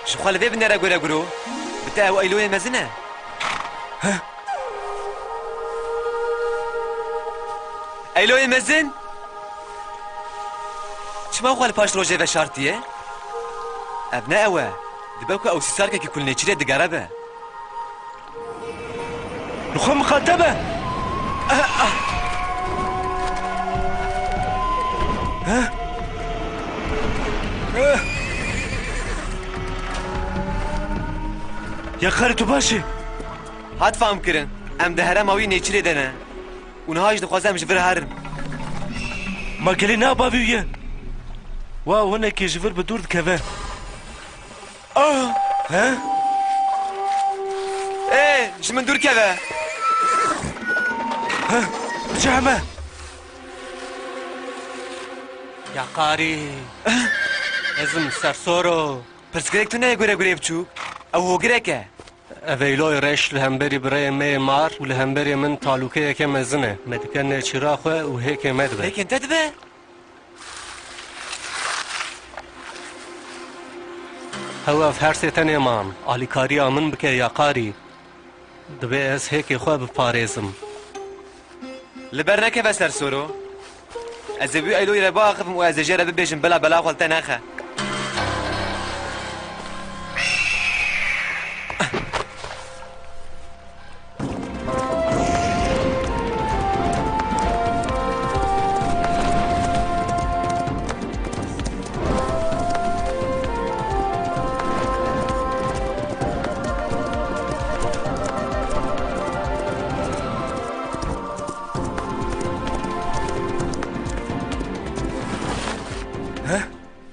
شو خاله في بنرا غورا غرو بتاع ويلو مزنه ها ايلو مزن شما خاله باش روجه و شرطيه ابناء و دبوك او سيسارك كي كل نيتشري دغربه نخو مخاطبه ها يا خالتو باشي هات فهم كرن ام دهره ماوي نيتشري دنا ونهاج دخوازم جفر هرن ما قالينا بابي واو هنا كي جفر بدور كذا ها ايه ايش من دور كذا ها جامع يا قاري ازم سرسورو بس كريك تو نه غورا غورا بچو او هو غريكه اویلوی رش لهمبری برای می مار و لهمبری من تعلقه یکم مزنه مدکن چراخ و هیک مدبه هيك انت دبه هوا في هر ستن مام آلیکاری آمن بکه یا قاری دبه از هیک خواه بپاريزم لبرنكه بسر سورو ازبي ايلو يربا اخف و ازجره ببيجن بلا خلت ناخه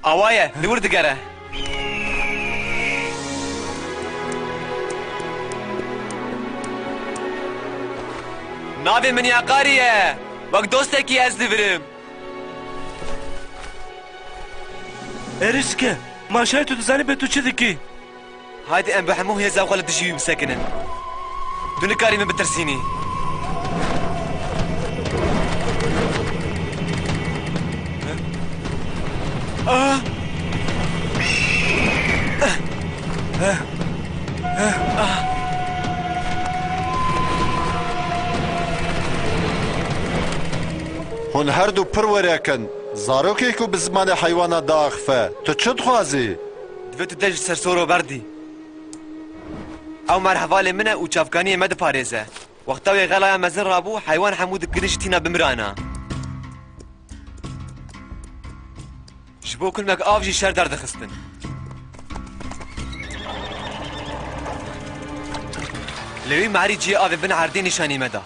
اوايه دور دقره نابي من يا قاريه وقت دوستك يا ازدفرم ارسكه ما شايتو تزاني بيتو كذكي هادي ام بحموه هي زاوغله تجي مسكنه دون كاري من بترسيني هون هر دو پر وریکن زاروکی کو بزمان حیوانا داخفه تو چه دخوازی؟ دفتو دج سرسورو بردي او مرحبا منه و چافکانی مد پاريزه وقتاوي غلايا مزن رابو حيوان حمود كريش تينا بمرانا جبو كل مك افجي شر درد خستن لوي معري جي افي بن عردي نشاني مدا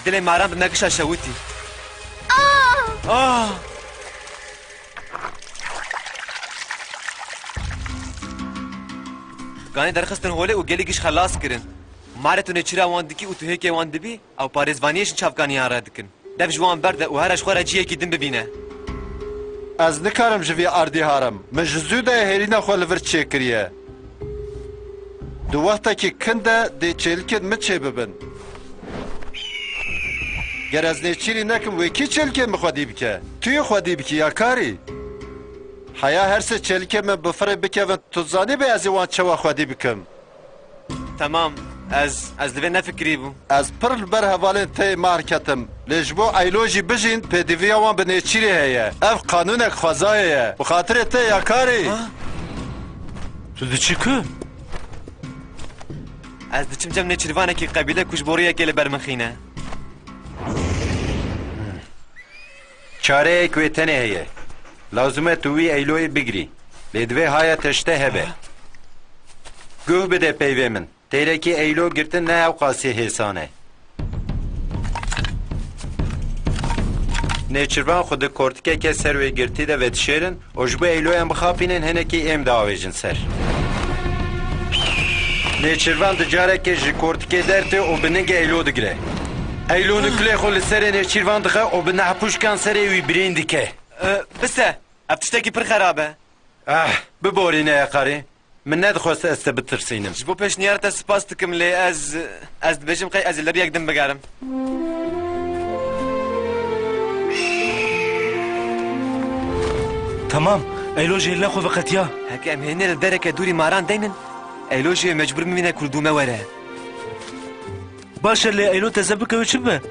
دلي ماران بمكشا شوتي كاني درخستن هولي و گلي گيش خلاص كرن مارتو نچرا واندكي و تو هيك واندبي او پاريزوانيش چافكاني ياردكن دف جوان برده و هرش خورا جيه كي دم ببينه از نکارم جوی اردی هارم من جزوده هرینا خو لور چکریه دو وقتا که کنده دی چلکن مچه ببن گر از نیچیری نکم وی کی چلکن مخوادی بکه توی خوادی بکی یا کاری حیا هر سه چلکن من بفره بکه و توزانی به از وان چوا خوادی بکم تمام از لبه نفکری بو از پرل بر حوالین تی مارکتم لجبو ایلوجی بجین پدیوی وان به نیچیری هیه اف قانونک خوزایه بخاطر تی یا کاری تو دی چی که؟ از دچم جم نچروانه که قبیله کشبوریه که لبرمخینه چاره اکوی تنه هیه لازمه توی ایلوی بگری لیدوی های تشته هبه گوه بده پیوه من تیرکی ایلو گرتن نه او قاسی حسانه نیچروان خود کورتکه که سروی گرتی ده ویدشیرن اجبو ایلوی هم بخاپینن هنه که ام داویجن سر نیچروان دجاره که جی کورتکه درته او بننگ ایلو دگره ایلو نکله خول سر نیچروان دخه او بنه پوشکان سره وی برین دکه بسه افتشتاكي پر خرابه ببورينا يا قاري من ندخوست استبترسينم جبو پیش نیارتا سپاس تکم لی از دبجم قی از لبی اقدم بگارم تمام ایلو جیل نخو وقتیا هكا ام هنا لدرك دوري ماران دايما ايلوجي مجبور مننا كل دوما ورا باشه لی ایلو تزبکه و چی به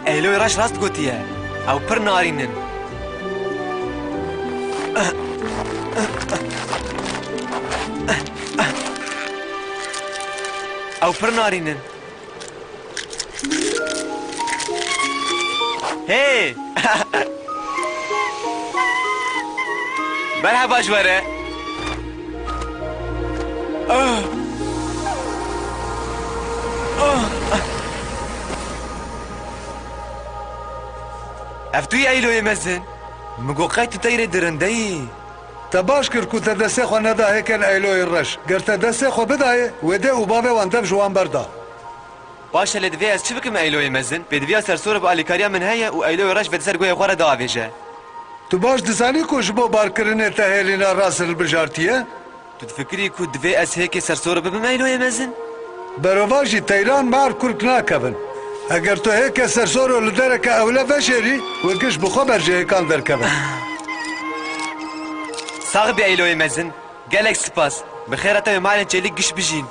ايلو راش راست قوتيا او پر نارينن او پر نارينن هي مرحبا جوارة افتوی ایلو یمزن مگو قایت تیره درندهی تباش کر کو ته دسه خو نه ده کن ایلو رش ګرته دسه خو بدای و ده او بابه وانتم جوان بردا باشه لدوی از چی بکم ایلو یمزن بدوی سرسور با الیکاریا من هیا و ایلو رش بد سر گوی خوره دا ویجه تو باش دزانی کو جبو بار کرنه ته هلینا راسل بجارتیه تو تفکری کو دوی از هیک سرسور ببم ایلو یمزن برواجی تیران مار کرک ناکبن اگر تو هيك سرسور لدرك اولا بشري وكش بخو برجه كان دركبن صاحبي ایلو یمزن گلک سپاس بخیرتا مالن چلی گش بجین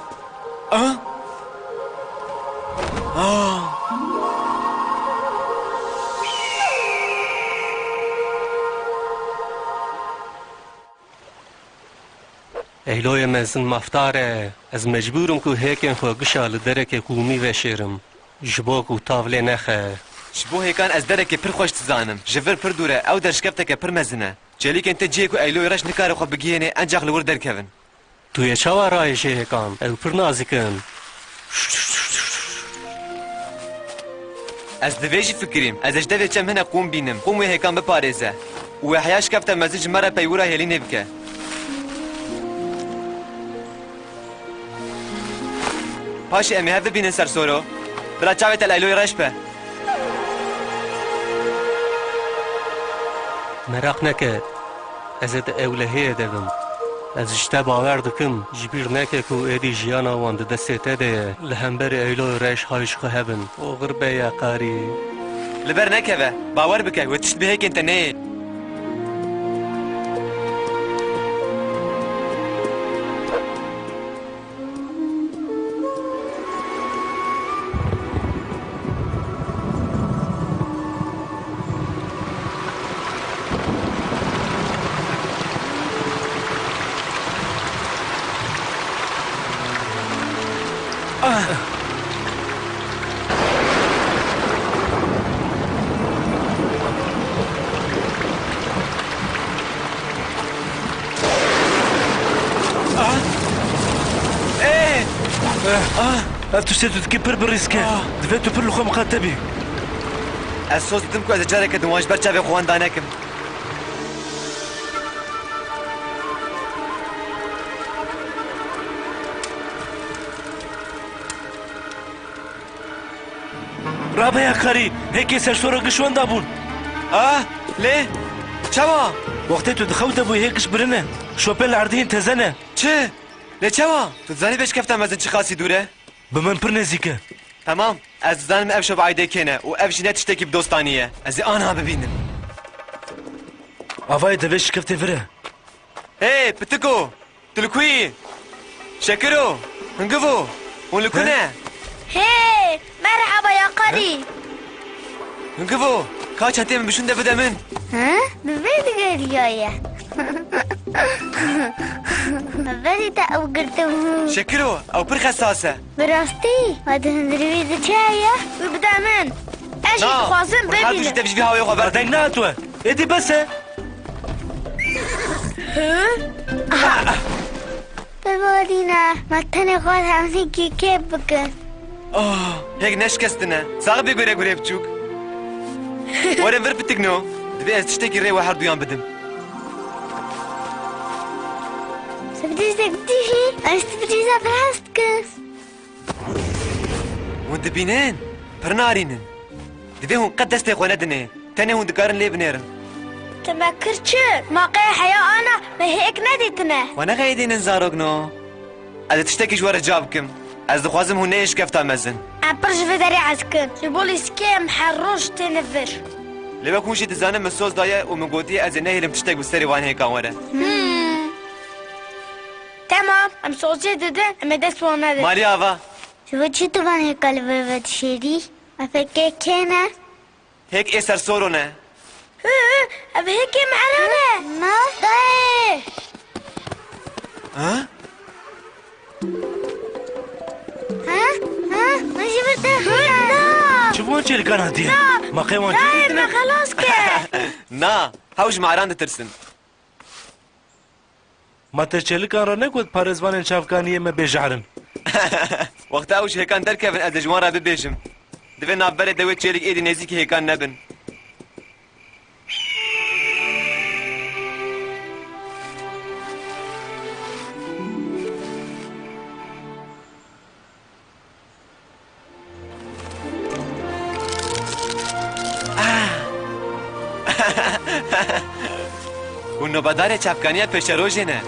ایلوی مزن مفتاره از مجبورم که هیکن خو گشال درک قومی وشیرم جبو کو تاوله نخه شبو هیکان از درک پر خوش تزانم جفر پر دوره او درشکفتک پر مزنه چلیک انت جیکو ایلو رش نکار خو بگینه انجاق لور درکون توی چاوا رایشه هیکان او پر نازکن از دویجی فکریم از اجدوی چم هنه قوم بینم قوم هیکان بپارزه و حیاش کفته مزج مرا پیورا هلی نبکه پاشی امی هفته بینن سرسورو برا چاویت الایلوی رش به مراق نکه ازت اولهیه دبم از اشتا باور دکم جبیر نکه کو ایدی جیانا واند دسته ده لهمبر ایلو ریش هایش خو هبن او غربه یا قاری لبر نکه به باور بکه و تشت به هیک انت نه تو سيدو تكي بر بريسكا دفاتو بر لخو مقاتبي اسوس دمكو از جارك دواج بر چاوی خوان دانکم رابا يا كاري هيك سرسورة قشوان دابون ليه چوا وقتی تو دخوت ابو هيكش برنه شوپن العردين تزنه چه ليه چوا تو زانی بهش کفتم از چی خاصی دوره بمن پر نزيكه تمام از زنم اف شو بعيده کنه و اف جنت تشتكي بدوستانيه از آنها ببینم افاي دبش كفتي فره ايه بتكو تلكوي شكرو انقفو ونلكونا هي مرحبا يا قري انقفو كاش هاتي من بشون دفدا من ها ببيت قريايا ببيت او قرتو شكرو او پر خصاصه براستي هذا هندري دچايا وبدا من ايش خوازن هاتو ببين جدا بيش بهاوي خبر بعدين ناتوه ادي بس ببالينا ما تنقل همسي كيف بكن هيك نشكستنا صاحب يقول يقول بتشوك ولا فير بتكنو دبي تشتكي ري واحد دويان بدم سبديش تكتشي انا استبديش افرحستكس وانت بينين برنارينن دبي هون قدست يا خوندني تاني هون دكارن لي بنيرن تمكر چه موقع حیا انا به هيك ندیتنه و نغیدین زاروگنو از تشتکیش وره جاب کم از دخوازم هونه ایش کفتا مزن ام برج في دري عسكر البوليس كام حروش تنفر لبا كونشي تزانم مسوز دايا ومن قوتي از نهيلم تشتك بسري وان هيكا وره تمام ام صوصي ددن ام دست وانا دد مالي آوا شو چی تو من هيك البلد شيري افكر كنا هيك ايسر سورو نه اب هيك معرانه ما ده ها؟ ها ما جبته لا شوفون چه الكان هديه ما قيوان لا ما خلاص كده نا هاوش معران ترسن ما تشل كان رنكود بارزوان شافكانيه ما بيجعرن وقتا هاوش هيكان دركبن از جوان را ببيجم دفن نابره دويت چيلك ايدي نزيك هيكان نبن و نوبدار چپکانیه پیش روژه نه